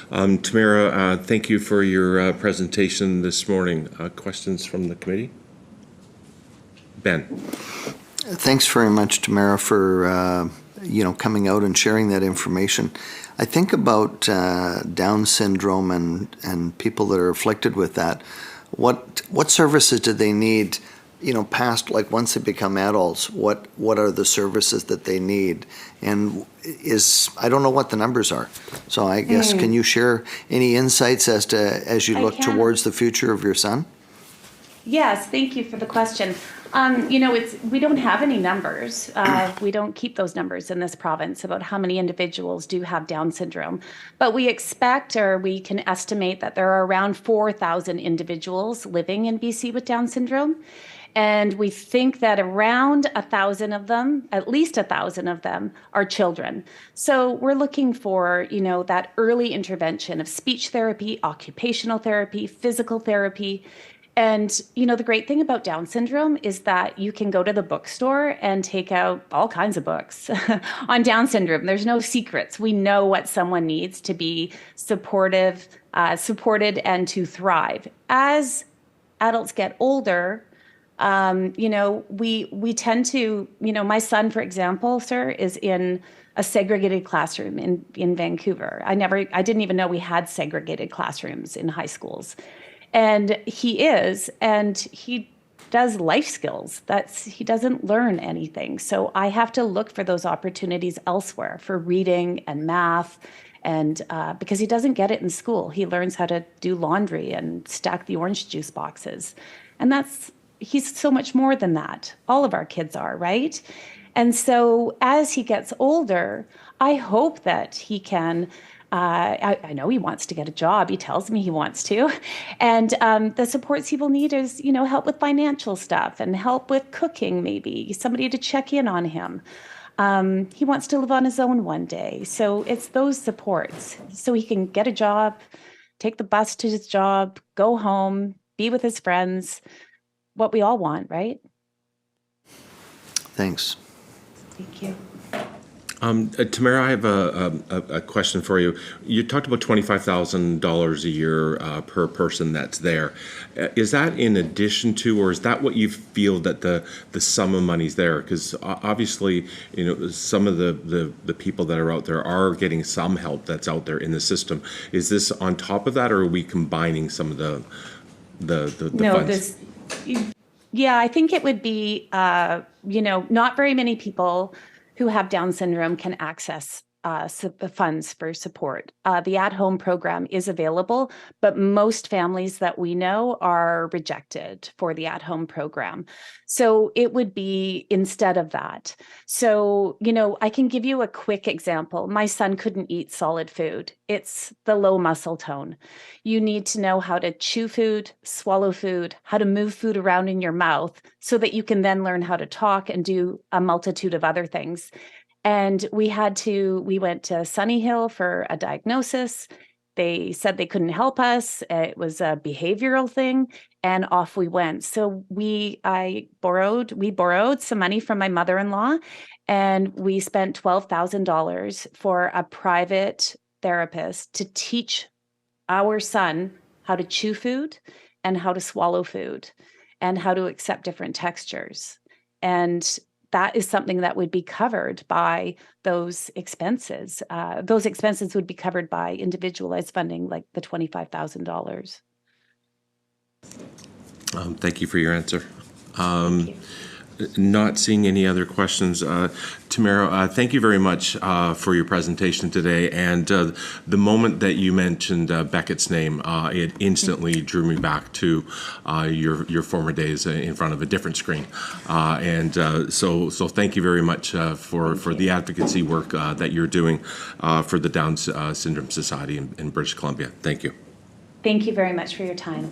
Tamara, thank you for your presentation this morning. Questions from the committee? Ben. Thanks very much, Tamara, for coming out and sharing that information. I think about Down syndrome and people that are afflicted with that. What services do they need? Past, like, once they become adults, what are the services that they need? And I don't know what the numbers are. So I guess, can you share any insights as you look towards the future of your son? Yes, thank you for the question. We don't have any numbers. We don't keep those numbers in this province about how many individuals do have Down syndrome. But we expect, or we can estimate, that there are around 4,000 individuals living in BC with Down syndrome. And we think that around 1,000 of them, at least 1,000 of them, are children. So we're looking for, that early intervention of speech therapy, occupational therapy, physical therapy. And, the great thing about Down syndrome is that you can go to the bookstore and take out all kinds of books on Down syndrome. There's no secrets. We know what someone needs to be supported and to thrive. As adults get older, we tend to, my son, for example, sir, is in a segregated classroom in Vancouver. I didn't even know we had segregated classrooms in high schools. And he does life skills. He doesn't learn anything. So I have to look for those opportunities elsewhere for reading and math. And because he doesn't get it in school, he learns how to do laundry and stack the orange juice boxes. And he's so much more than that. All of our kids are, right? And so as he gets older, I hope that he can, I know he wants to get a job. He tells me he wants to. And the supports he will need is, help with financial stuff and help with cooking, maybe somebody to check in on him. He wants to live on his own one day. So it's those supports so he can get a job, take the bus to his job, go home, be with his friends. What we all want, right? Thanks. Thank you. Tamara, I have a question for you. You talked about $25,000 a year per person that's there. Is that in addition to, or is that what you feel that the sum of money's there? Because obviously, some of the people that are out there are getting some help that's out there in the system. Is this on top of that, or are we combining some of the funds? Yeah, I think it would be, not very many people who have Down syndrome can access funds for support. The at-home program is available, but most families that we know are rejected for the at-home program. So it would be instead of that. So, I can give you a quick example. My son couldn't eat solid food. It's the low muscle tone. You need to know how to chew food, swallow food, how to move food around in your mouth so that you can then learn how to talk and do a multitude of other things. And we went to Sunny Hill for a diagnosis. They said they couldn't help us. It was a behavioral thing, and off we went. So we borrowed some money from my mother-in-law, and we spent $12,000 for a private therapist to teach our son how to chew food and how to swallow food and how to accept different textures. And that is something that would be covered by those expenses. Those expenses would be covered by individualized funding, like the $25,000. Thank you for your answer. Thank you. Not seeing any other questions. Tamara, thank you very much for your presentation today. And the moment that you mentioned Beckett's name, it instantly drew me back to your former days in front of a different screen. So thank you very much for the advocacy work that you're doing for the Down Syndrome Society in British Columbia. Thank you. Thank you very much for your time.